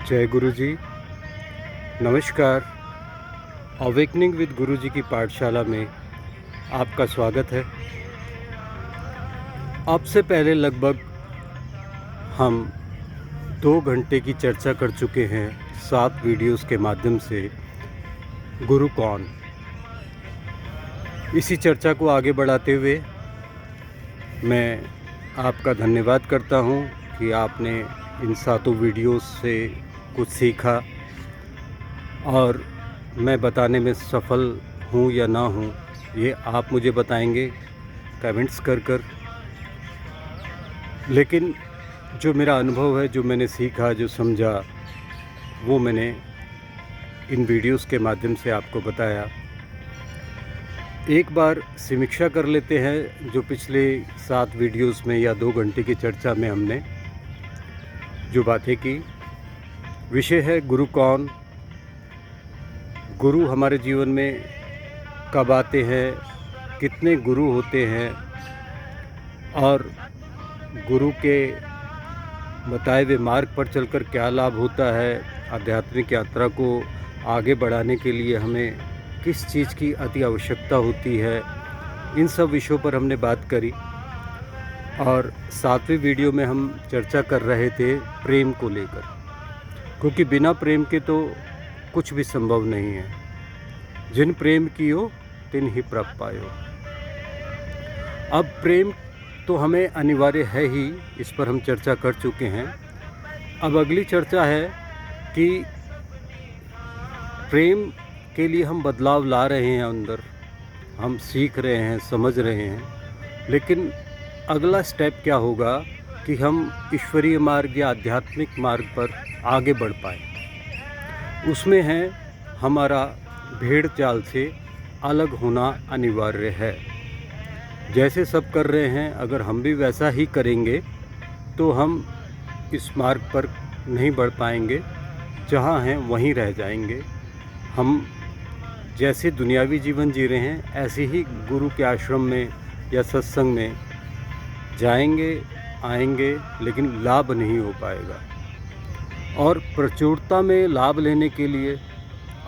जय गुरु जी। नमस्कार। Awakening with गुरु जी की पाठशाला में आपका स्वागत है। अब से पहले लगभग हम 2 घंटे की चर्चा कर चुके हैं 7 वीडियोस के माध्यम से गुरु कौन। इसी चर्चा को आगे बढ़ाते हुए मैं आपका धन्यवाद करता हूं कि आपने इन 7 वीडियोस से कुछ सीखा और मैं बताने में सफल हूँ या ना हूँ ये आप मुझे बताएंगे कमेंट्स कर। लेकिन जो मेरा अनुभव है, जो मैंने सीखा, जो समझा, वो मैंने इन वीडियोस के माध्यम से आपको बताया। एक बार समीक्षा कर लेते हैं जो पिछले 7 वीडियोस में या 2 घंटे की चर्चा में हमने जो बातें की। विषय है गुरु कौन। गुरु हमारे जीवन में कब आते हैं, कितने गुरु होते हैं और गुरु के बताए हुए मार्ग पर चलकर क्या लाभ होता है। आध्यात्मिक यात्रा को आगे बढ़ाने के लिए हमें किस चीज़ की अति आवश्यकता होती है। इन सब विषयों पर हमने बात करी और 7वें वीडियो में हम चर्चा कर रहे थे प्रेम को लेकर, क्योंकि बिना प्रेम के तो कुछ भी संभव नहीं है। जिन प्रेम कियो तिन ही प्रभ पायो। अब प्रेम तो हमें अनिवार्य है ही, इस पर हम चर्चा कर चुके हैं। अब अगली चर्चा है कि प्रेम के लिए हम बदलाव ला रहे हैं अंदर, हम सीख रहे हैं, समझ रहे हैं, लेकिन अगला स्टेप क्या होगा कि हम ईश्वरीय मार्ग या आध्यात्मिक मार्ग पर आगे बढ़ पाए। उसमें है हमारा भेड़ चाल से अलग होना अनिवार्य है। जैसे सब कर रहे हैं, अगर हम भी वैसा ही करेंगे तो हम इस मार्ग पर नहीं बढ़ पाएंगे, जहाँ हैं वहीं रह जाएंगे। हम जैसे दुनियावी जीवन जी रहे हैं ऐसे ही गुरु के आश्रम में या सत्संग में जाएंगे, आएंगे, लेकिन लाभ नहीं हो पाएगा। और प्रचुरता में लाभ लेने के लिए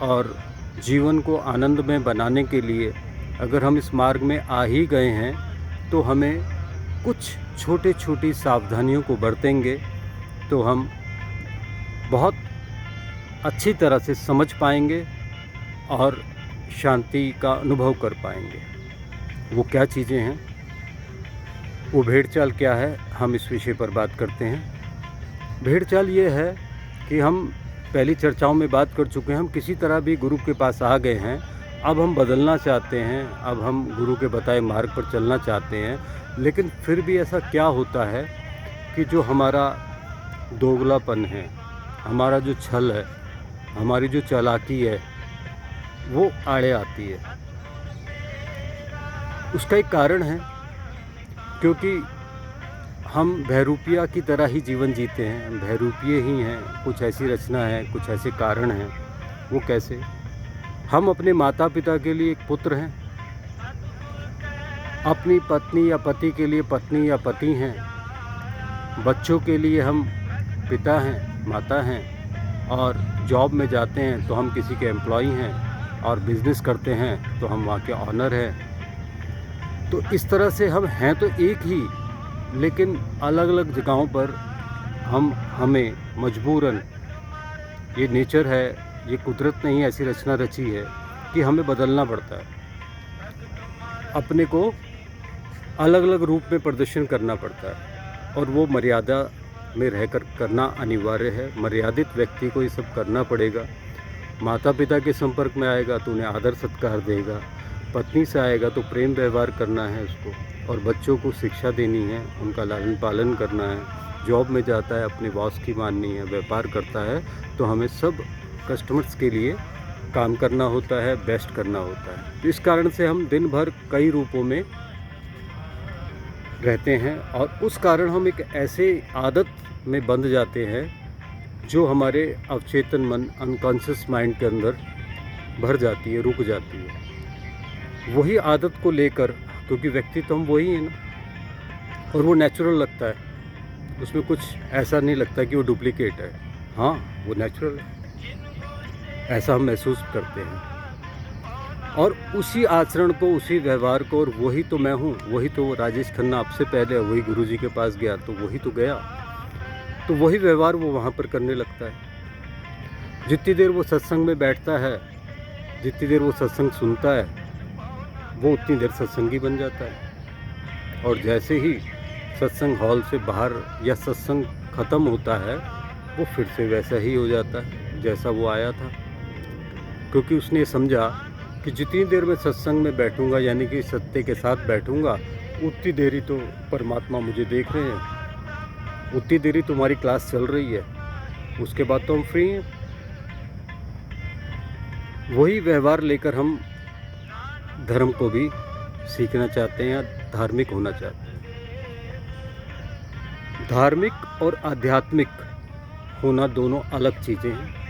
और जीवन को आनंदमय बनाने के लिए अगर हम इस मार्ग में आ ही गए हैं तो हमें कुछ छोटी सावधानियों को बरतेंगे तो हम बहुत अच्छी तरह से समझ पाएंगे और शांति का अनुभव कर पाएंगे। वो क्या चीज़ें हैं, वो भेड़ चाल क्या है, हम इस विषय पर बात करते हैं। भेड़ चाल ये है कि हम पहली चर्चाओं में बात कर चुके हैं, हम किसी तरह भी गुरु के पास आ गए हैं, अब हम बदलना चाहते हैं, अब हम गुरु के बताए मार्ग पर चलना चाहते हैं, लेकिन फिर भी ऐसा क्या होता है कि जो हमारा दोगलापन है, हमारा जो छल है, हमारी जो चालाकी है, वो आड़े आती है। उसका एक कारण है, क्योंकि हम बहरूपिया की तरह ही जीवन जीते हैं, हम बहरूपिये ही हैं। कुछ ऐसी रचना है, कुछ ऐसे कारण हैं। वो कैसे? हम अपने माता पिता के लिए एक पुत्र हैं, अपनी पत्नी या पति के लिए पत्नी या पति हैं, बच्चों के लिए हम पिता हैं, माता हैं, और जॉब में जाते हैं तो हम किसी के एम्प्लॉई हैं, और बिज़नेस करते हैं तो हम वहाँ के ऑनर हैं। तो इस तरह से हम हैं तो एक ही, लेकिन अलग अलग जगहों पर हमें मजबूरन, ये नेचर है, ये कुदरत ने ही ऐसी रचना रची है कि हमें बदलना पड़ता है, अपने को अलग अलग रूप में प्रदर्शन करना पड़ता है, और वो मर्यादा में रहकर करना अनिवार्य है। मर्यादित व्यक्ति को ये सब करना पड़ेगा। माता पिता के संपर्क में आएगा तो उन्हें आदर सत्कार देगा, पत्नी से आएगा तो प्रेम व्यवहार करना है उसको, और बच्चों को शिक्षा देनी है, उनका लालन पालन करना है। जॉब में जाता है, अपने बॉस की माननी है, व्यापार करता है तो हमें सब कस्टमर्स के लिए काम करना होता है, बेस्ट करना होता है। तो इस कारण से हम दिन भर कई रूपों में रहते हैं, और उस कारण हम एक ऐसे आदत में बंध जाते हैं जो हमारे अवचेतन मन, अनकॉन्शियस माइंड के अंदर भर जाती है, रुक जाती है। वही आदत को लेकर, क्योंकि व्यक्ति तो हम वही हैं ना, और वो नेचुरल लगता है, उसमें कुछ ऐसा नहीं लगता कि वो डुप्लीकेट है। हाँ, वो नेचुरल है, ऐसा हम महसूस करते हैं। और उसी आचरण को, उसी व्यवहार को, और वही तो मैं हूँ, वही तो राजेश खन्ना आपसे पहले वही गुरुजी के पास गया तो वही तो गया, तो वही व्यवहार वो वहाँ पर करने लगता है। जितनी देर वो सत्संग में बैठता है, जितनी देर वो सत्संग सुनता है, वो उतनी देर सत्संगी बन जाता है। और जैसे ही सत्संग हॉल से बाहर या सत्संग ख़त्म होता है, वो फिर से वैसा ही हो जाता है जैसा वो आया था, क्योंकि उसने समझा कि जितनी देर मैं सत्संग में बैठूंगा, यानी कि सत्य के साथ बैठूंगा, उतनी देरी तो परमात्मा मुझे देख रहे हैं, उतनी देरी तुम्हारी क्लास चल रही है, उसके बाद तो हम फ्री हैं। वही व्यवहार लेकर हम धर्म को भी सीखना चाहते हैं या धार्मिक होना चाहते हैं। धार्मिक और आध्यात्मिक होना दोनों अलग चीज़ें हैं।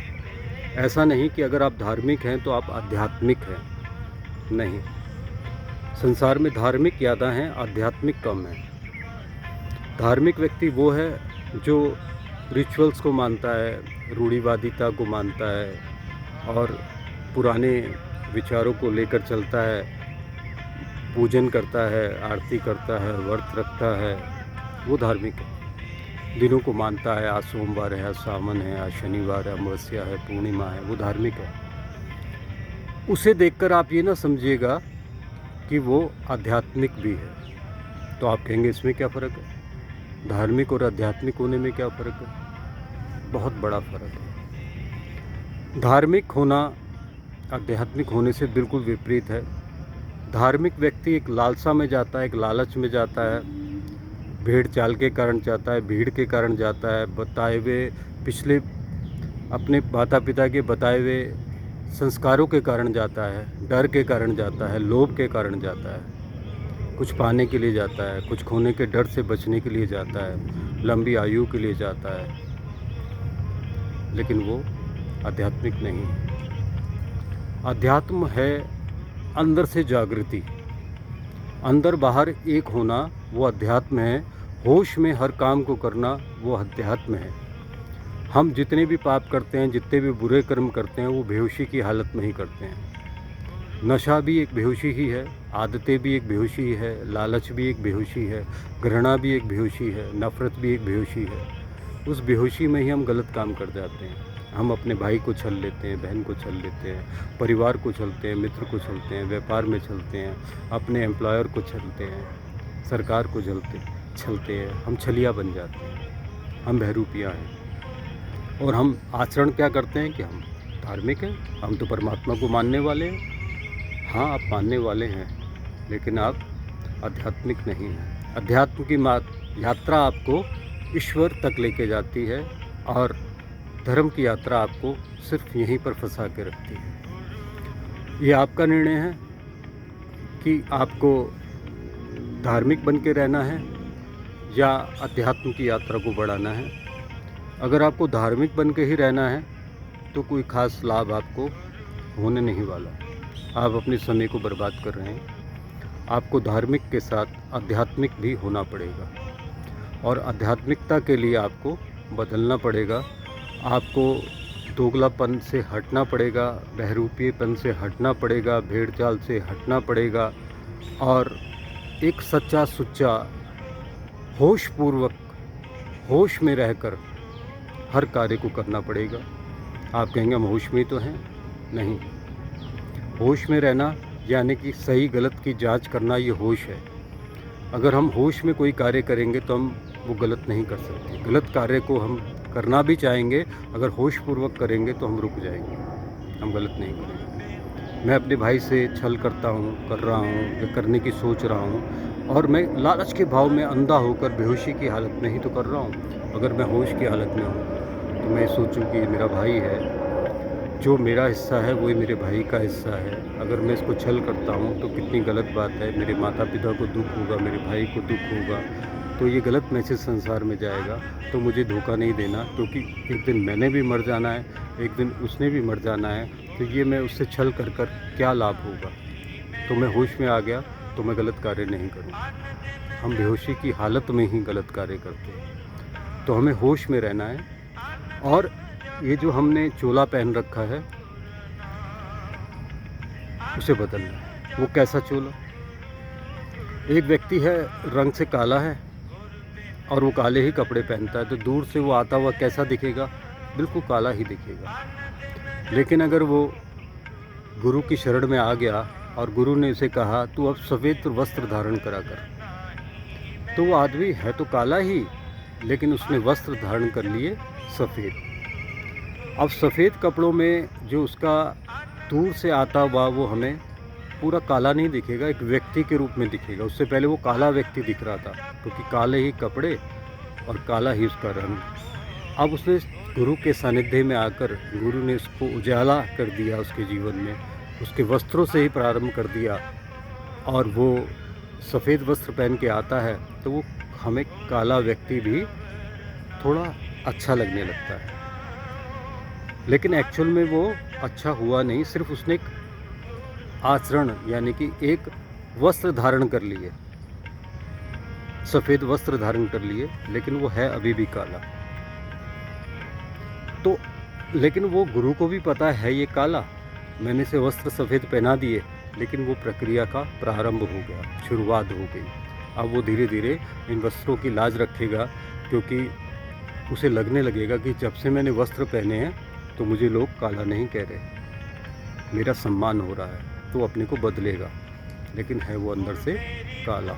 ऐसा नहीं कि अगर आप धार्मिक हैं तो आप आध्यात्मिक हैं, नहीं। संसार में धार्मिक ज़्यादा हैं, आध्यात्मिक कम है। धार्मिक व्यक्ति वो है जो रिचुअल्स को मानता है, रूढ़िवादिता को मानता है और पुराने विचारों को लेकर चलता है, पूजन करता है, आरती करता है, व्रत रखता है, वो धार्मिक है। दिनों को मानता है, आज सोमवार है, आज सावन है, आज शनिवार है, अमावस्या है, पूर्णिमा है, वो धार्मिक है। उसे देखकर आप ये ना समझिएगा कि वो आध्यात्मिक भी है। तो आप कहेंगे इसमें क्या फ़र्क है? धार्मिक और आध्यात्मिक होने में क्या फ़र्क है? बहुत बड़ा फ़र्क है। धार्मिक होना आध्यात्मिक होने से बिल्कुल विपरीत है। धार्मिक व्यक्ति एक लालसा में जाता है, एक लालच में जाता है, भेड़ चाल के कारण जाता है, भीड़ के कारण जाता है, बताए हुए पिछले अपने माता पिता के बताए हुए संस्कारों के कारण जाता है, डर के कारण जाता है, लोभ के कारण जाता है, कुछ पाने के लिए जाता है, कुछ खोने के डर से बचने के लिए जाता है, लंबी आयु के लिए जाता है, लेकिन वो आध्यात्मिक नहीं है। अध्यात्म है अंदर से जागृति, अंदर बाहर एक होना, वो अध्यात्म है। होश में हर काम को करना, वो अध्यात्म है। हम जितने भी पाप करते हैं, जितने भी बुरे कर्म करते हैं, वो बेहोशी की हालत में ही करते हैं। नशा भी एक बेहोशी ही है, आदतें भी एक बेहोशी ही है, लालच भी एक बेहोशी है, घृणा भी एक बेहोशी है, नफ़रत भी एक बेहोशी है। उस बेहोशी में ही हम गलत काम कर जाते हैं। हम अपने भाई को छल लेते हैं, बहन को छल लेते हैं, परिवार को छलते हैं, मित्र को छलते हैं, व्यापार में छलते हैं, अपने एम्प्लॉयर को छलते हैं, सरकार को छलते हैं। हम छलिया बन जाते हैं, हम बहरूपियाँ हैं। और हम आचरण क्या करते हैं कि हम धार्मिक हैं, हम तो परमात्मा को मानने वाले हैं। हाँ, आप मानने वाले हैं, लेकिन आप आध्यात्मिक नहीं हैं। अध्यात्म की यात्रा आपको ईश्वर तक लेके जाती है और धर्म की यात्रा आपको सिर्फ यहीं पर फंसा के रखती है। ये आपका निर्णय है कि आपको धार्मिक बन के रहना है या अध्यात्म की यात्रा को बढ़ाना है। अगर आपको धार्मिक बन के ही रहना है तो कोई ख़ास लाभ आपको होने नहीं वाला। आप अपने समय को बर्बाद कर रहे हैं। आपको धार्मिक के साथ आध्यात्मिक भी होना पड़ेगा और आध्यात्मिकता के लिए आपको बदलना पड़ेगा। आपको दोगलापन से हटना पड़ेगा, बहरूपीपन से हटना पड़ेगा, भेड़ चाल से हटना पड़ेगा और एक सच्चा सुच्चा होशपूर्वक होश में रहकर हर कार्य को करना पड़ेगा। आप कहेंगे हम होश में तो हैं, नहीं। होश में रहना यानी कि सही गलत की जांच करना, ये होश है। अगर हम होश में कोई कार्य करेंगे तो हम वो गलत नहीं कर सकते। गलत कार्य को हम करना भी चाहेंगे, अगर होशपूर्वक करेंगे तो हम रुक जाएंगे, हम गलत नहीं करेंगे। मैं अपने भाई से छल करता हूँ, कर रहा हूँ या करने की सोच रहा हूँ और मैं लालच के भाव में अंधा होकर बेहोशी की हालत में ही तो कर रहा हूँ। अगर मैं होश की हालत में हूँ तो मैं सोचूं कि ये मेरा भाई है, जो मेरा हिस्सा है वही मेरे भाई का हिस्सा है। अगर मैं इसको छल करता हूँ तो कितनी गलत बात है। मेरे माता पिता को दुख होगा, मेरे भाई को दुख होगा, तो ये गलत मैसेज संसार में जाएगा। तो मुझे धोखा नहीं देना, क्योंकि एक दिन मैंने भी मर जाना है, एक दिन उसने भी मर जाना है। तो ये मैं उससे छल कर क्या लाभ होगा। तो मैं होश में आ गया तो मैं गलत कार्य नहीं करूँगा। हम बेहोशी की हालत में ही गलत कार्य करते हैं। तो हमें होश में रहना है और ये जो हमने चोला पहन रखा है उसे बदलना है। वो कैसा चोला? एक व्यक्ति है, रंग से काला है और वो काले ही कपड़े पहनता है, तो दूर से वो आता हुआ कैसा दिखेगा? बिल्कुल काला ही दिखेगा। लेकिन अगर वो गुरु की शरण में आ गया और गुरु ने उसे कहा तू अब सफ़ेद वस्त्र धारण करा कर, तो वो आदमी है तो काला ही, लेकिन उसने वस्त्र धारण कर लिए सफ़ेद। अब सफ़ेद कपड़ों में जो उसका दूर से आता हुआ वो हमें पूरा काला नहीं दिखेगा, एक व्यक्ति के रूप में दिखेगा। उससे पहले वो काला व्यक्ति दिख रहा था, क्योंकि काले ही कपड़े और काला ही उसका रंग। अब उसने गुरु के सानिध्य में आकर गुरु ने उसको उजाला कर दिया, उसके जीवन में उसके वस्त्रों से ही प्रारंभ कर दिया, और वो सफ़ेद वस्त्र पहन के आता है तो वो हमें काला व्यक्ति भी थोड़ा अच्छा लगने लगता है। लेकिन एक्चुअल में वो अच्छा हुआ नहीं, सिर्फ उसने एक आचरण यानी कि एक वस्त्र धारण कर लिए, सफ़ेद वस्त्र धारण कर लिए, लेकिन वो है अभी भी काला। तो लेकिन वो गुरु को भी पता है ये काला, मैंने इसे वस्त्र सफ़ेद पहना दिए, लेकिन वो प्रक्रिया का प्रारंभ हो गया, शुरुआत हो गई। अब वो धीरे धीरे इन वस्त्रों की लाज रखेगा, क्योंकि उसे लगने लगेगा कि जब से मैंने वस्त्र पहने हैं तो मुझे लोग काला नहीं कह रहे, मेरा सम्मान हो रहा है। तो अपने को बदलेगा, लेकिन है वो अंदर से काला।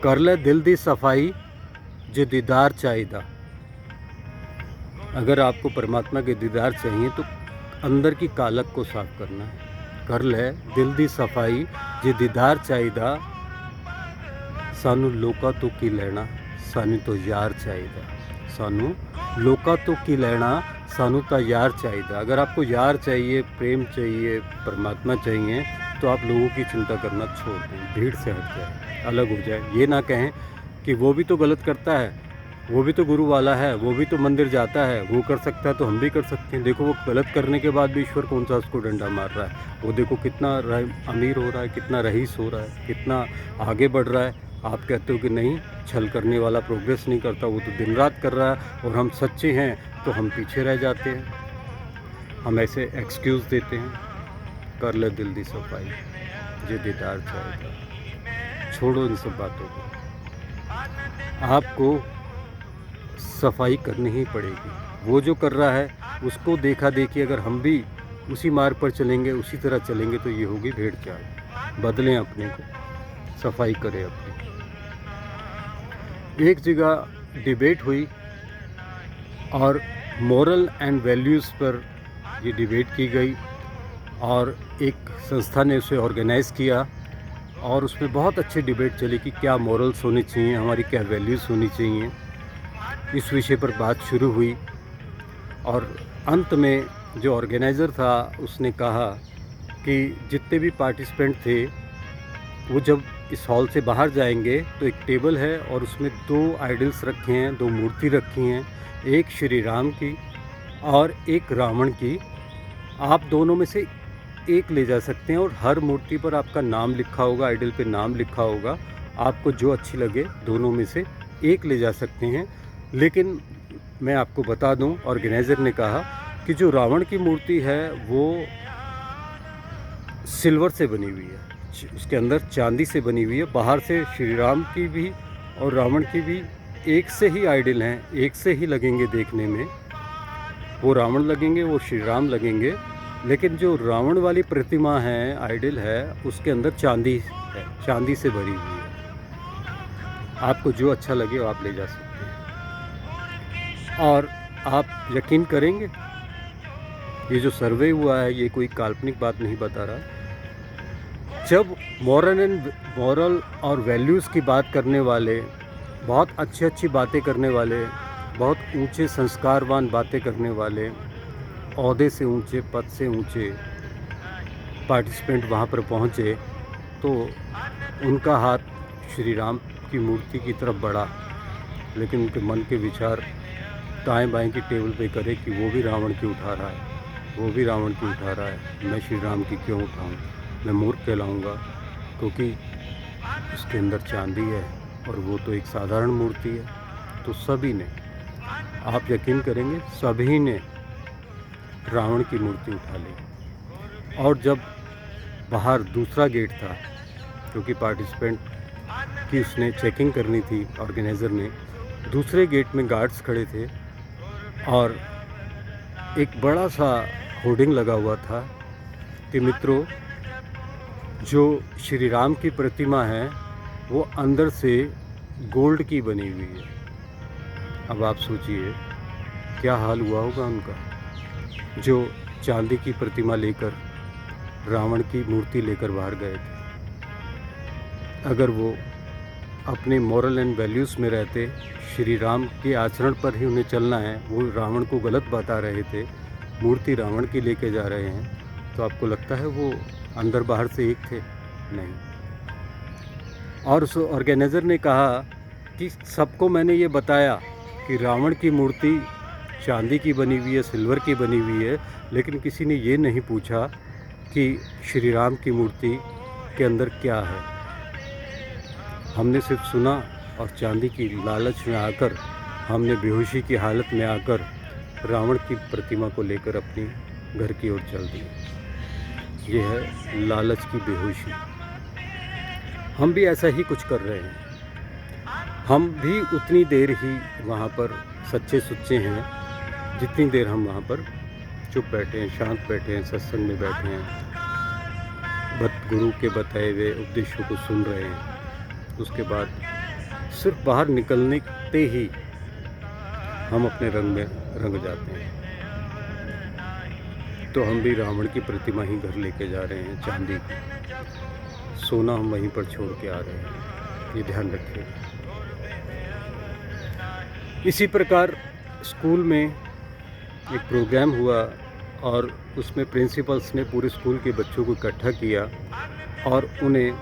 कर ले दिल दी सफाई जो दीदार चाहिदा। अगर आपको परमात्मा के दीदार चाहिए तो अंदर की कालक को साफ करना है। कर ले दिल दी सफाई जो दीदार चाहिदा, सानू लोका तो की लेना, सानू तो यार चाहिदा। सानू लोका तो की लेना, सानू तो यार चाहिदा। अगर आपको यार चाहिए, प्रेम चाहिए, परमात्मा चाहिए, तो आप लोगों की चिंता करना छोड़ दें, भीड़ से हट जाए, अलग हो जाए। ये ना कहें कि वो भी तो गलत करता है, वो भी तो गुरु वाला है, वो भी तो मंदिर जाता है, वो कर सकता है तो हम भी कर सकते हैं। देखो वो गलत करने के बाद भी ईश्वर कौन सा उसको डंडा मार रहा है। वो देखो कितना अमीर हो रहा है, कितना रईस हो रहा है, कितना आगे बढ़ रहा है। आप कहते हो कि नहीं, छल करने वाला प्रोग्रेस नहीं करता, वो तो दिन रात कर रहा है, और हम सच्चे हैं तो हम पीछे रह जाते हैं, हम ऐसे एक्सक्यूज़ देते हैं। कर ले दिल दी सफाई जे दीदार चाहेगा। छोड़ो इन सब बातों को, आपको सफाई करनी ही पड़ेगी। वो जो कर रहा है उसको देखा देखी अगर हम भी उसी मार्ग पर चलेंगे, उसी तरह चलेंगे, तो ये होगी भेड़ चाल। बदलें अपने को, सफाई करें अपनी। एक जगह डिबेट हुई और मॉरल एंड वैल्यूज़ पर ये डिबेट की गई, और एक संस्था ने उसे ऑर्गेनाइज़ किया, और उसमें बहुत अच्छी डिबेट चली कि क्या मॉरल्स होनी चाहिए, हमारी क्या वैल्यूज़ होनी चाहिए। इस विषय पर बात शुरू हुई, और अंत में जो ऑर्गेनाइज़र था उसने कहा कि जितने भी पार्टिसिपेंट थे वो जब इस हॉल से बाहर जाएंगे तो एक टेबल है और उसमें 2 आइडल्स रखे हैं, 2 मूर्ति रखी हैं, एक श्री राम की और एक रावण की। आप दोनों में से एक ले जा सकते हैं, और हर मूर्ति पर आपका नाम लिखा होगा, आइडल पे नाम लिखा होगा। आपको जो अच्छी लगे दोनों में से एक ले जा सकते हैं। लेकिन मैं आपको बता दूं, ऑर्गेनाइज़र ने कहा कि जो रावण की मूर्ति है वो सिल्वर से बनी हुई है, उसके अंदर चांदी से बनी हुई है। बाहर से श्री राम की भी और रावण की भी एक से ही आइडल हैं, एक से ही लगेंगे देखने में। वो रावण लगेंगे, वो श्री राम लगेंगे, लेकिन जो रावण वाली प्रतिमा है, आइडल है, उसके अंदर चांदी है, चांदी से भरी हुई है। आपको जो अच्छा लगे वो आप ले जा सकते हैं। और आप यकीन करेंगे, ये जो सर्वे हुआ है ये कोई काल्पनिक बात नहीं बता रहा। जब मॉरल और वैल्यूज़ की बात करने वाले, बहुत अच्छी अच्छी बातें करने वाले, बहुत ऊंचे संस्कारवान बातें करने वाले, ओहदे से ऊंचे, पद से ऊंचे पार्टिसिपेंट वहाँ पर पहुँचे, तो उनका हाथ श्री राम की मूर्ति की तरफ बढ़ा, लेकिन उनके मन के विचार दाएं बाएं की टेबल पे करे कि वो भी रावण की उठा रहा है, वो भी रावण की उठा रहा है, मैं श्री राम की क्यों उठाऊँ, मैं मूर्ख कहलाऊँगा, क्योंकि उसके अंदर चांदी है और वो तो एक साधारण मूर्ति है। तो सभी ने आप यकीन करेंगे सभी ने रावण की मूर्ति उठा ली। और जब बाहर दूसरा गेट था, क्योंकि पार्टिसिपेंट की उसने चेकिंग करनी थी, ऑर्गेनाइज़र ने, दूसरे गेट में गार्ड्स खड़े थे और एक बड़ा सा होर्डिंग लगा हुआ था कि मित्रों, जो श्री राम की प्रतिमा है वो अंदर से गोल्ड की बनी हुई है। अब आप सोचिए क्या हाल हुआ होगा उनका, जो चांदी की प्रतिमा लेकर, रावण की मूर्ति लेकर बाहर गए थे। अगर वो अपने मॉरल एंड वैल्यूज़ में रहते, श्री राम के आचरण पर ही उन्हें चलना है, वो रावण को गलत बता रहे थे, मूर्ति रावण की लेके जा रहे हैं, तो आपको लगता है वो अंदर बाहर से एक थे? नहीं। और उस ऑर्गेनाइज़र ने कहा कि सबको मैंने ये बताया कि रावण की मूर्ति चांदी की बनी हुई है, सिल्वर की बनी हुई है, लेकिन किसी ने ये नहीं पूछा कि श्री राम की मूर्ति के अंदर क्या है। हमने सिर्फ सुना और चांदी की लालच में आकर, हमने बेहोशी की हालत में आकर रावण की प्रतिमा को लेकर अपनी घर की ओर चल दिए। ये है लालच की बेहोशी। हम भी ऐसा ही कुछ कर रहे हैं। हम भी उतनी देर ही वहाँ पर सच्चे सुच्चे हैं जितनी देर हम वहाँ पर चुप बैठे हैं, शांत बैठे हैं, सत्संग में बैठे हैं, गुरु के बताए हुए उपदेशों को सुन रहे हैं। उसके बाद सिर्फ बाहर निकलते ही हम अपने रंग में रंग जाते हैं। तो हम भी रावण की प्रतिमा ही घर लेके जा रहे हैं, चांदी की। सोना हम वहीं पर छोड़ के आ रहे हैं, ये ध्यान रखिए। इसी प्रकार स्कूल में एक प्रोग्राम हुआ और उसमें प्रिंसिपल्स ने पूरे स्कूल के बच्चों को इकट्ठा किया और उन्हें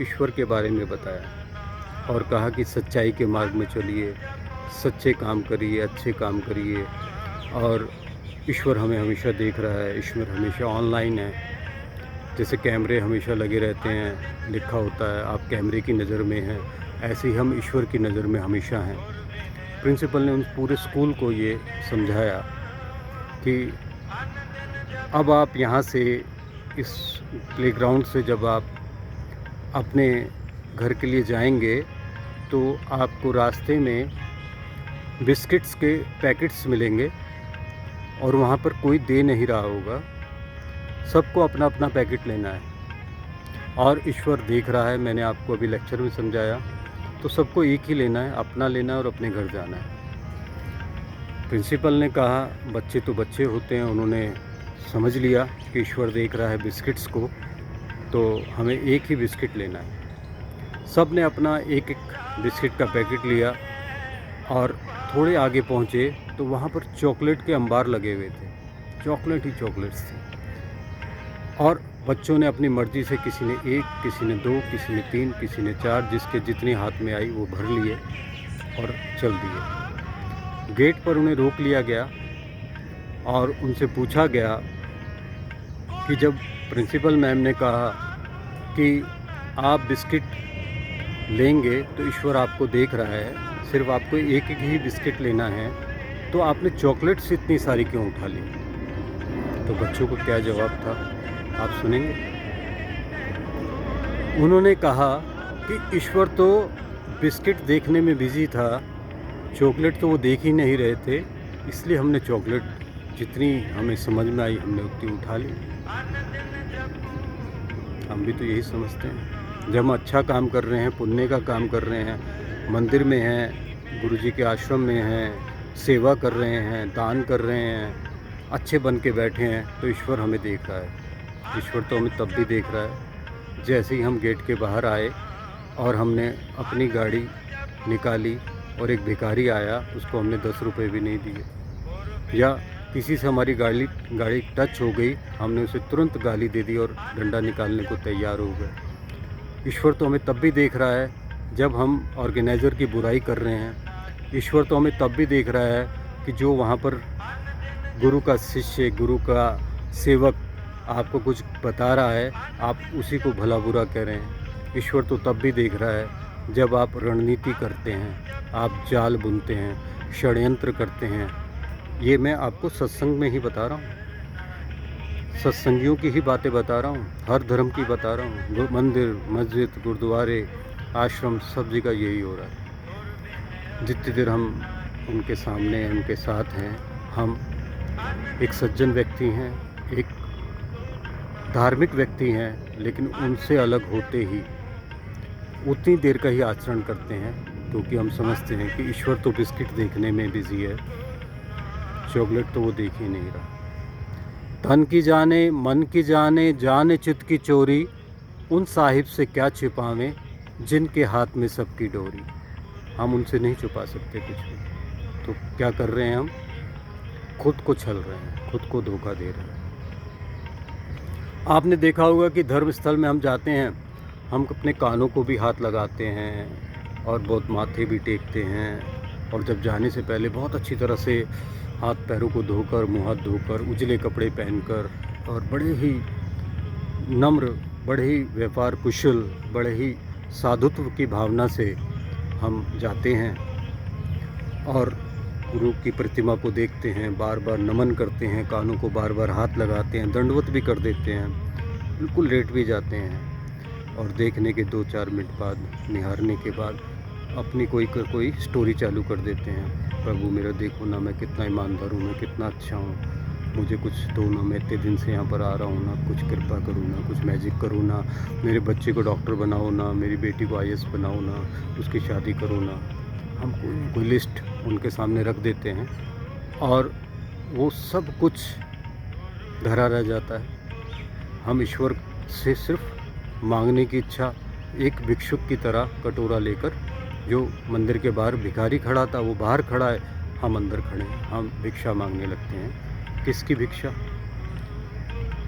ईश्वर के बारे में बताया और कहा कि सच्चाई के मार्ग में चलिए, सच्चे काम करिए, अच्छे काम करिए, और ईश्वर हमें हमेशा देख रहा है, ईश्वर हमेशा ऑनलाइन है। जैसे कैमरे हमेशा लगे रहते हैं, लिखा होता है आप कैमरे की नज़र में हैं, ऐसे ही हम ईश्वर की नज़र में हमेशा हैं। प्रिंसिपल ने उन पूरे स्कूल को ये समझाया कि अब आप यहाँ से, इस प्लेग्राउंड से जब आप अपने घर के लिए जाएंगे तो आपको रास्ते में बिस्किट्स के पैकेट्स मिलेंगे और वहाँ पर कोई दे नहीं रहा होगा, सबको अपना अपना पैकेट लेना है और ईश्वर देख रहा है। मैंने आपको अभी लेक्चर में समझाया, तो सबको एक ही लेना है, अपना लेना है और अपने घर जाना है। प्रिंसिपल ने कहा बच्चे तो बच्चे होते हैं, उन्होंने समझ लिया कि ईश्वर देख रहा है बिस्किट्स को, तो हमें एक ही बिस्किट लेना है। सब ने अपना एक एक बिस्किट का पैकेट लिया और थोड़े आगे पहुँचे तो वहाँ पर चॉकलेट के अंबार लगे हुए थे, चॉकलेट ही चॉकलेट्स थे। और बच्चों ने अपनी मर्ज़ी से, किसी ने एक, किसी ने दो, किसी ने तीन, किसी ने चार, जिसके जितनी हाथ में आई वो भर लिए और चल दिए। गेट पर उन्हें रोक लिया गया और उनसे पूछा गया कि जब प्रिंसिपल मैम ने कहा कि आप बिस्किट लेंगे तो ईश्वर आपको देख रहा है, सिर्फ आपको एक एक ही बिस्किट लेना है, तो आपने चॉकलेट्स इतनी सारी क्यों उठा ली? तो बच्चों को क्या जवाब था आप सुनेंगे। उन्होंने कहा कि ईश्वर तो बिस्किट देखने में बिजी था, चॉकलेट तो वो देख ही नहीं रहे थे, इसलिए हमने चॉकलेट जितनी हमें समझ में आई हमने उतनी उठा ली। हम भी तो यही समझते हैं। जब हम अच्छा काम कर रहे हैं, पुण्य का काम कर रहे हैं, मंदिर में हैं, गुरुजी के आश्रम में हैं, सेवा कर रहे हैं, दान कर रहे हैं, अच्छे बन के बैठे हैं, तो ईश्वर हमें देख रहा है। ईश्वर तो हमें तब भी देख रहा है जैसे ही हम गेट के बाहर आए और हमने अपनी गाड़ी निकाली और एक भिखारी आया, उसको हमने 10 रुपये भी नहीं दिए, या किसी से हमारी गाड़ी टच हो गई, हमने उसे तुरंत गाली दे दी और डंडा निकालने को तैयार हो गए। ईश्वर तो हमें तब भी देख रहा है जब हम ऑर्गेनाइज़र की बुराई कर रहे हैं। ईश्वर तो हमें तब भी देख रहा है कि जो वहाँ पर गुरु का शिष्य, गुरु का सेवक आपको कुछ बता रहा है, आप उसी को भला बुरा कह रहे हैं। ईश्वर तो तब भी देख रहा है जब आप रणनीति करते हैं, आप जाल बुनते हैं, षड्यंत्र करते हैं। ये मैं आपको सत्संग में ही बता रहा हूँ, सत्संगियों की ही बातें बता रहा हूँ, हर धर्म की बता रहा हूँ। मंदिर, मस्जिद, गुरुद्वारे, आश्रम, सब जगह यही हो रहा है। जितनी देर हम उनके सामने, उनके साथ हैं, हम एक सज्जन व्यक्ति हैं, एक धार्मिक व्यक्ति हैं, लेकिन उनसे अलग होते ही उतनी देर का ही आचरण करते हैं, क्योंकि हम समझते हैं कि ईश्वर तो बिस्किट देखने में बिजी है, चॉकलेट तो वो देख ही नहीं रहा। धन की जाने, मन की जाने, जाने चित्त की चोरी, उन साहिब से क्या छिपावें जिनके हाथ में सबकी डोरी। हम उनसे नहीं छुपा सकते कुछ भी। तो क्या कर रहे हैं हम? खुद को छल रहे हैं, खुद को धोखा दे रहे हैं। आपने देखा होगा कि धर्म स्थल में हम जाते हैं, हम अपने कानों को भी हाथ लगाते हैं और बहुत माथे भी टेकते हैं, और जब जाने से पहले बहुत अच्छी तरह से हाथ पैरों को धोकर, मुँह हाथ धोकर, उजले कपड़े पहनकर और बड़े ही नम्र, बड़े ही व्यापार कुशल, बड़े ही साधुत्व की भावना से हम जाते हैं और गुरु की प्रतिमा को देखते हैं, बार बार नमन करते हैं, कानों को बार बार हाथ लगाते हैं, दंडवत भी कर देते हैं, बिल्कुल लेट भी जाते हैं, और देखने के 2-4 मिनट बाद, निहारने के बाद अपनी कोई स्टोरी चालू कर देते हैं। प्रभु मेरा देखो ना, मैं कितना ईमानदार हूँ, मैं कितना अच्छा हूँ, मुझे कुछ दो ना, मैं इतने दिन से यहाँ पर आ रहा हूँ ना, कुछ कृपा करो ना, कुछ मैजिक करो ना, मेरे बच्चे को डॉक्टर बनाओ ना, मेरी बेटी को IAS बनाओ ना, उसकी शादी करो ना। हम कोई लिस्ट उनके सामने रख देते हैं और वो सब कुछ धरा रह जाता है। हम ईश्वर से सिर्फ मांगने की इच्छा, एक भिक्षुक की तरह कटोरा लेकर, जो मंदिर के बाहर भिखारी खड़ा था वो बाहर खड़ा है, हम अंदर खड़े हैं, हम भिक्षा मांगने लगते हैं। किसकी भिक्षा?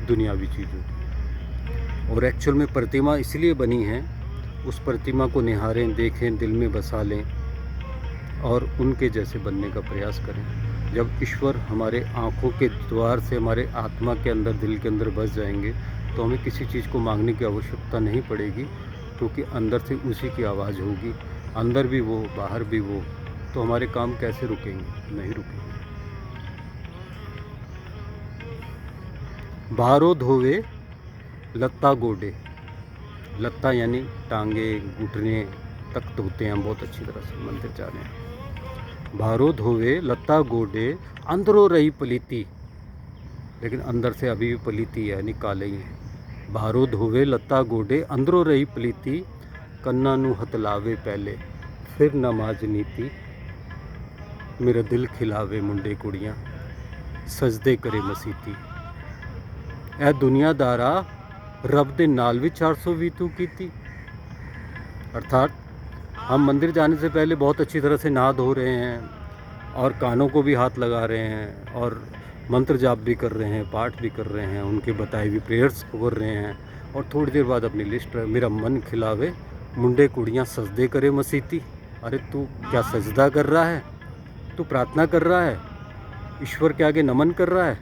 दुनियावी चीज़ों की। और एक्चुअल में प्रतिमा इसलिए बनी है, उस प्रतिमा को निहारें, देखें, दिल में बसा लें और उनके जैसे बनने का प्रयास करें। जब ईश्वर हमारे आँखों के द्वार से हमारे आत्मा के अंदर, दिल के अंदर बस जाएंगे, तो हमें किसी चीज़ को मांगने की आवश्यकता नहीं पड़ेगी, क्योंकि अंदर से उसी की आवाज़ होगी। अंदर भी वो, बाहर भी वो, तो हमारे काम कैसे रुकेंगे? नहीं रुकेंगे। बारो धोवे लत्ता गोडे, लत्ता यानी टांगे, घुटने तक धोते हैं हम बहुत अच्छी तरह से, मंदिर जा रहे हैं। बारो धोवे लत्ता गोडे, अंदरों रही पलीती, लेकिन अंदर से अभी भी पलीती है, यानी काले ही है। बारो धोवे लत्ता गोडे, अंदरों रही पलीती, कन्ना नू हतलावे पहले फिर नमाज नीति, मेरा दिल खिलावे मुंडे कुड़ियाँ, सजदे करे मसीती। ए दुनियादारा रब दे नाल भी 420 तू कीती। अर्थात हम मंदिर जाने से पहले बहुत अच्छी तरह से नहा धो रहे हैं और कानों को भी हाथ लगा रहे हैं और मंत्र जाप भी कर रहे हैं, पाठ भी कर रहे हैं, उनके बताए हुए प्रेयर्स को कर रहे हैं, और थोड़ी देर बाद अपनी लिस्ट, मेरा मन खिलावे मुंडे कुड़ियाँ, सजदे करे मसीती। अरे तू क्या सजदा कर रहा है? तू प्रार्थना कर रहा है? ईश्वर के आगे नमन कर रहा है?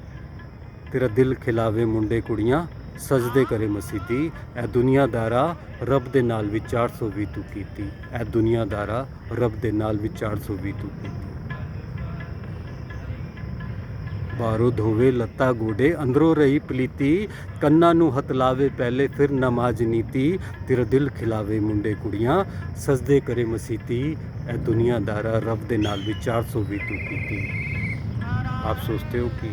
तेरा दिल खिलावे मुंडे कुड़ियाँ, सजदे करे मसीती। ए दुनियादारा रब दे नाल भी 420 तू कीती। ए दुनियादारा रब दे नाल भी 420 तू कीती। बारो धोवे लत्ता गोडे, अंदरों रही पलीती, कन्ना नू हतलावे पहले फिर नमाज नीति, तेरा दिल खिलावे मुंडे कुड़ियाँ, सजदे करे मसीती। ए दुनियादारा रब दे नाल भी 420 तू कीती। आप सोचते हो कि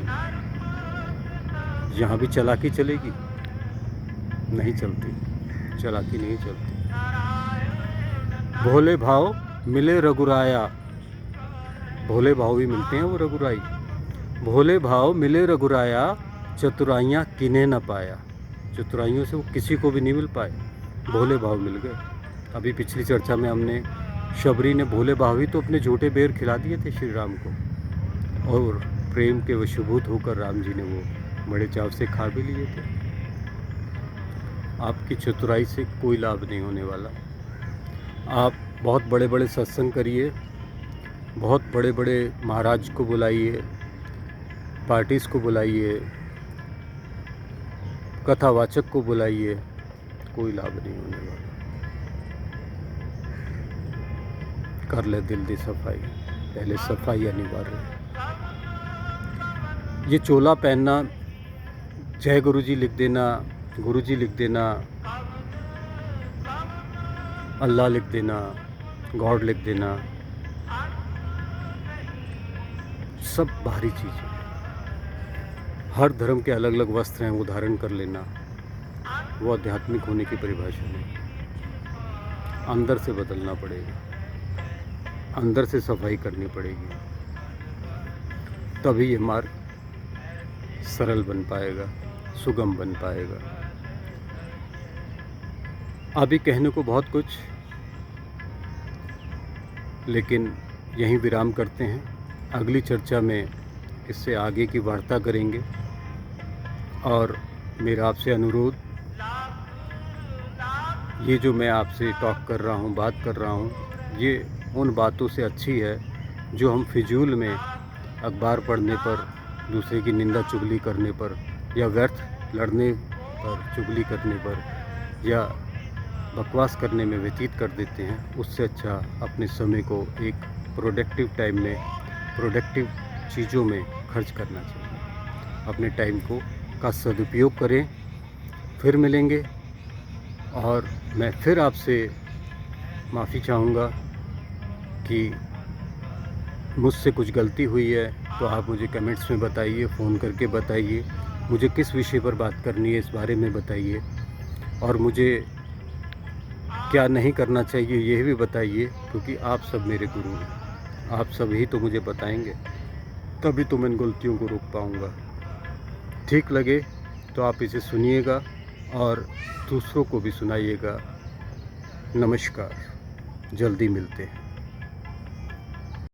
यहाँ भी चालाकी चलेगी? नहीं चलती, चालाकी नहीं चलती। भोले भाव मिले रघुराया, भोले भाव भी मिलते हैं वो रघुराई। भोले भाव मिले रघुराया, चतुराइयाँ किन्हें न पाया। चतुराइयों से वो किसी को भी नहीं मिल पाए, भोले भाव मिल गए। अभी पिछली चर्चा में हमने, शबरी ने भोले भाव ही तो अपने झूठे बेर खिला दिए थे श्री राम को, और प्रेम के वशीभूत होकर राम जी ने वो बड़े चाव से खा भी लिए थे। आपकी चतुराई से कोई लाभ नहीं होने वाला। आप बहुत बड़े बड़े सत्संग करिए, बहुत बड़े बड़े महाराज को बुलाइए, पार्टीज़ को बुलाइए, कथावाचक को बुलाइए, कोई लाभ नहीं होने वाला। कर ले दिल दी सफाई। पहले सफाई अनिवार्य है। ये चोला पहनना, जय गुरुजी लिख देना, गुरुजी लिख देना, अल्लाह लिख देना, गॉड लिख देना, सब बाहरी चीज़ें। हर धर्म के अलग अलग वस्त्र हैं, वो धारण कर लेना, वो आध्यात्मिक होने की परिभाषा नहीं। अंदर से बदलना पड़ेगा, अंदर से सफाई करनी पड़ेगी, तभी ये मार्ग सरल बन पाएगा, सुगम बन पाएगा। अभी कहने को बहुत कुछ, लेकिन यहीं विराम करते हैं। अगली चर्चा में इससे आगे की वार्ता करेंगे। और मेरा आपसे अनुरोध, ये जो मैं आपसे टॉक कर रहा हूँ, बात कर रहा हूँ, ये उन बातों से अच्छी है जो हम फिजूल में अखबार पढ़ने पर, दूसरे की निंदा चुगली करने पर, या व्यर्थ लड़ने पर, चुगली करने पर, या बकवास करने में व्यतीत कर देते हैं। उससे अच्छा अपने समय को एक प्रोडक्टिव टाइम में, प्रोडक्टिव चीज़ों में खर्च करना चाहिए। अपने टाइम का सदुपयोग करें। फिर मिलेंगे, और मैं फिर आपसे माफ़ी चाहूँगा कि मुझसे कुछ गलती हुई है तो आप मुझे कमेंट्स में बताइए, फ़ोन करके बताइए, मुझे किस विषय पर बात करनी है इस बारे में बताइए, और मुझे क्या नहीं करना चाहिए ये भी बताइए, क्योंकि आप सब मेरे गुरु हैं। आप सब ही तो मुझे बताएंगे, तभी तो मैं इन गलतियों को रोक पाऊँगा। ठीक लगे तो आप इसे सुनिएगा और दूसरों को भी सुनाइएगा। नमस्कार, जल्दी मिलते हैं।